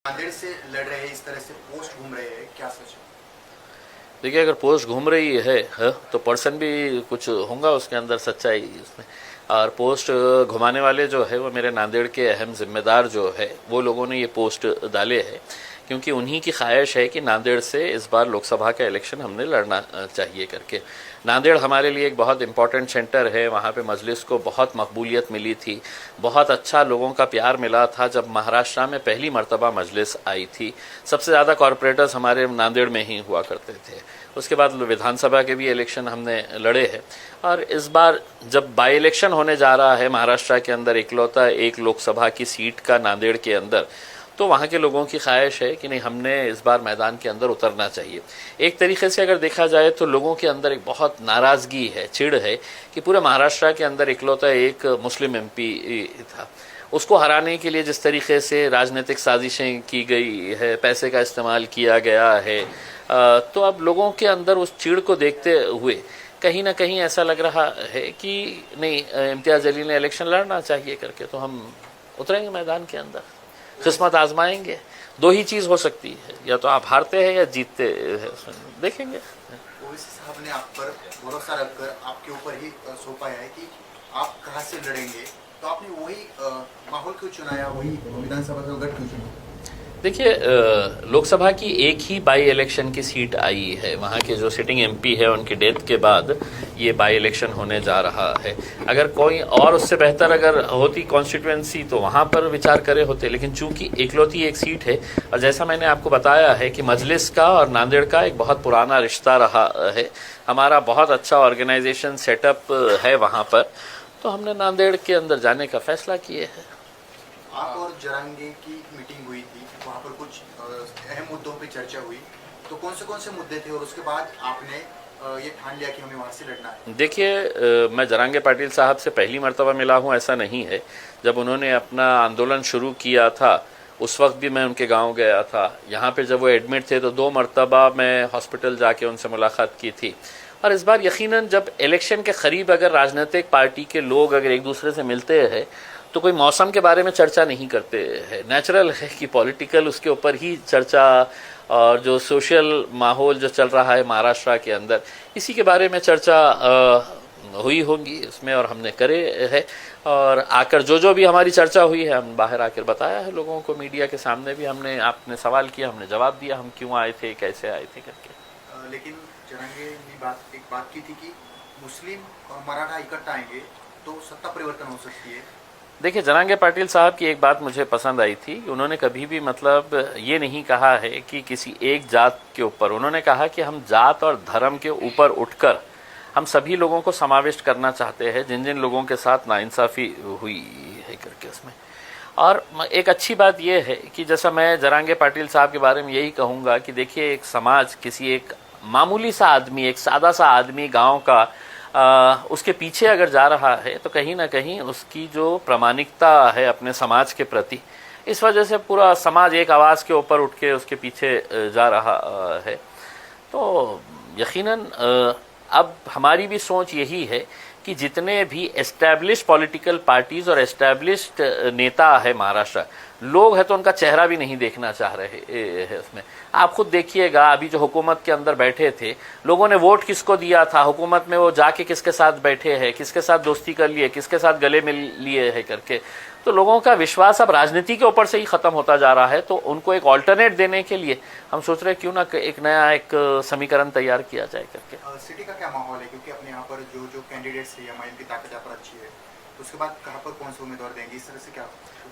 नांदेड़ से लड़ रहे हैं, इस तरह से पोस्ट घूम रहे हैं, क्या सच है? देखिए, अगर पोस्ट घूम रही है तो पर्सन भी कुछ होगा उसके अंदर सच्चाई उसमें। और पोस्ट घुमाने वाले जो है वो मेरे नांदेड़ के अहम जिम्मेदार जो है वो लोगों ने ये पोस्ट डाले हैं, क्योंकि उन्हीं की ख्वाहिश है कि नांदेड़ से इस बार लोकसभा का इलेक्शन हमने लड़ना चाहिए करके। नांदेड़ हमारे लिए एक बहुत इंपॉर्टेंट सेंटर है, वहाँ पे मजलिस को बहुत मकबूलियत मिली थी, बहुत अच्छा लोगों का प्यार मिला था जब महाराष्ट्र में पहली मर्तबा मजलिस आई थी। सबसे ज़्यादा कॉरपोरेटर्स हमारे नांदेड़ में ही हुआ करते थे। उसके बाद विधानसभा के भी इलेक्शन हमने लड़े हैं, और इस बार जब बाई इलेक्शन होने जा रहा है महाराष्ट्र के अंदर इकलौता एक लोकसभा की सीट का नांदेड़ के अंदर, तो वहाँ के लोगों की ख्वाहिश है कि नहीं, हमने इस बार मैदान के अंदर उतरना चाहिए। एक तरीके से अगर देखा जाए तो लोगों के अंदर एक बहुत नाराज़गी है, चिढ़ है कि पूरे महाराष्ट्र के अंदर इकलौता एक मुस्लिम एमपी था। उसको हराने के लिए जिस तरीके से राजनीतिक साजिशें की गई है, पैसे का इस्तेमाल किया गया है, तो अब लोगों के अंदर उस चिढ़ को देखते हुए कहीं ना कहीं ऐसा लग रहा है कि नहीं, इम्तियाज़ अली ने इलेक्शन लड़ना चाहिए करके, तो हम उतरेंगे मैदान के अंदर, किस्मत आजमाएंगे। दो ही चीज़ हो सकती है, या तो आप हारते हैं या जीतते हैं, देखेंगे। ओवैसी साहब ने आप पर भरोसा रखकर आपके ऊपर ही सौंपा है कि आप कहाँ से लड़ेंगे, तो आपने वही माहौल क्यों चुनाया, वही विधानसभा का गढ़ क्यों चुना? देखिए, लोकसभा की एक ही बाई इलेक्शन की सीट आई है, वहाँ के जो सिटिंग एमपी है उनकी डेथ के बाद ये बाई इलेक्शन होने जा रहा है। अगर कोई और उससे बेहतर अगर होती कॉन्स्टिट्यूएंसी तो वहाँ पर विचार करे होते, लेकिन चूंकि इकलौती एक सीट है, और जैसा मैंने आपको बताया है कि मजलिस का और नांदेड़ का एक बहुत पुराना रिश्ता रहा है, हमारा बहुत अच्छा ऑर्गेनाइजेशन सेटअप है वहाँ पर, तो हमने नांदेड़ के अंदर जाने का फैसला किए है। आप और जरांगे की मीटिंग हुई थी, वहाँ पर कुछ अहम मुद्दों पे चर्चा हुई, तो कौन से मुद्दे थे और उसके बाद आपने ये ठान लिया कि हमें वहाँ से लड़ना है? देखिए, मैं जरांगे पाटिल साहब से पहली मर्तबा मिला हूँ ऐसा नहीं है। जब उन्होंने अपना आंदोलन शुरू किया था उस वक्त भी मैं उनके गांव गया था। यहाँ पे जब वो एडमिट थे तो 2 मर्तबा मैं हॉस्पिटल जाके उनसे मुलाकात की थी। और इस बार यकीनन जब इलेक्शन के करीब अगर राजनीतिक पार्टी के लोग अगर एक दूसरे से मिलते हैं तो कोई मौसम के बारे में चर्चा नहीं करते हैं। नेचुरल है कि पॉलिटिकल उसके ऊपर ही चर्चा, और जो सोशल माहौल जो चल रहा है महाराष्ट्र के अंदर, इसी के बारे में चर्चा हुई होंगी उसमें, और हमने करे है। और आकर जो भी हमारी चर्चा हुई है हम बाहर आकर बताया है लोगों को, मीडिया के सामने भी हमने, आपने सवाल किया हमने जवाब दिया, हम क्यों आए थे, कैसे आए थे करके। लेकिन जरांगे ने एक बात की थी कि मुस्लिम और मराठा इकट्ठा आएंगे तो सत्ता परिवर्तन हो सकती है। देखिए, जरांगे पाटिल साहब की एक बात मुझे पसंद आई थी, उन्होंने कभी भी मतलब ये नहीं कहा है कि किसी एक जात के ऊपर, उन्होंने कहा कि हम जात और धर्म के ऊपर उठकर हम सभी लोगों को समाविष्ट करना चाहते हैं जिन जिन लोगों के साथ नाइंसाफ़ी हुई है करके उसमें। और एक अच्छी बात यह है कि जैसा मैं जरांगे पाटिल साहब के बारे में यही कहूँगा कि देखिए, एक समाज, किसी एक मामूली सा आदमी, एक सादा सा आदमी गाँव का, उसके पीछे अगर जा रहा है तो कहीं ना कहीं उसकी जो प्रामाणिकता है अपने समाज के प्रति, इस वजह से पूरा समाज एक आवाज़ के ऊपर उठ के उसके पीछे जा रहा है। तो यकीनन अब हमारी भी सोच यही है कि जितने भी एस्टैब्लिश पॉलिटिकल पार्टीज और एस्टैब्लिश्ड नेता है महाराष्ट्र, लोग हैं तो उनका चेहरा भी नहीं देखना चाह रहे हैं उसमें। आप खुद देखिएगा, अभी जो हुकूमत के अंदर बैठे थे, लोगों ने वोट किसको दिया था, हुकूमत में वो जाके किसके साथ बैठे हैं, किसके साथ दोस्ती कर लिए, किसके साथ गले मिल लिए है करके, तो लोगों का विश्वास अब राजनीति के ऊपर से ही खत्म होता जा रहा है। तो उनको एक ऑल्टरनेट देने के लिए हम सोच रहे हैं क्यों ना एक नया एक समीकरण तैयार किया जाए करके। सिटी का क्या माहौल है, क्योंकि अपने यहाँ पर जो कैंडिडेट्स है एमआईएम की ताकत यहाँ पर अच्छी है, तो उसके बाद कहाँ पर कौन से उम्मीदवार देंगे, इस तरह से क्या?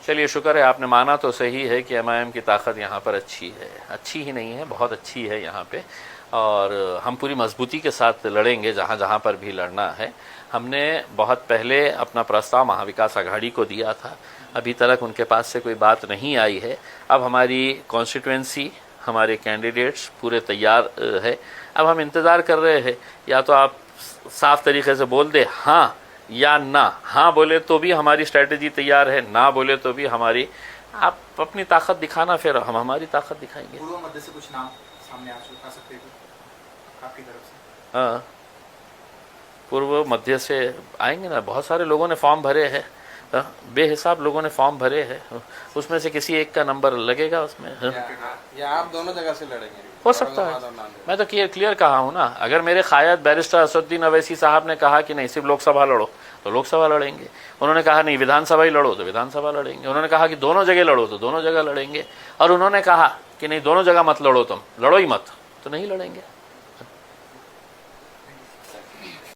चलिए, शुक्र है आपने माना तो सही है कि एमआईएम की ताकत यहाँ पर अच्छी है, अच्छी ही नहीं है बहुत अच्छी है यहाँ पे, और हम पूरी मजबूती के साथ लड़ेंगे जहाँ जहाँ पर भी लड़ना है। हमने बहुत पहले अपना प्रस्ताव महाविकास आघाड़ी को दिया था, अभी तक उनके पास से कोई बात नहीं आई है। अब हमारी कॉन्स्टिट्यूएंसी, हमारे कैंडिडेट्स पूरे तैयार है। अब हम इंतज़ार कर रहे हैं, या तो आप साफ तरीके से बोल दे हाँ या ना। हाँ बोले तो भी हमारी स्ट्रेटजी तैयार है, ना बोले तो भी हमारी, आप अपनी ताकत दिखाना, फिर हम हमारी ताकत दिखाएंगे। पूर्व मध्य से कुछ नाम सामने आ सकते हैं आपकी तरफ से? हाँ, पूर्व मध्य से आएंगे ना, बहुत सारे लोगों ने फॉर्म भरे हैं, बेहिसाब लोगों ने फॉर्म भरे हैं, उसमें से किसी एक का नंबर लगेगा उसमें। या आप दोनों जगह से लड़ेंगे? हो सकता है, मैं तो क्लियर कहा हूँ ना। अगर मेरे कायद बैरिस्टर असदुद्दीन अवैसी साहब ने कहा कि नहीं सिर्फ लोकसभा लड़ो तो लोकसभा लड़ेंगे, उन्होंने कहा नहीं विधानसभा ही लड़ो तो विधानसभा लड़ेंगे, उन्होंने कहा कि दोनों जगह लड़ो तो दोनों जगह लड़ेंगे, और उन्होंने कहा कि नहीं दोनों जगह मत लड़ो, तुम लड़ो ही मत, तो नहीं लड़ेंगे।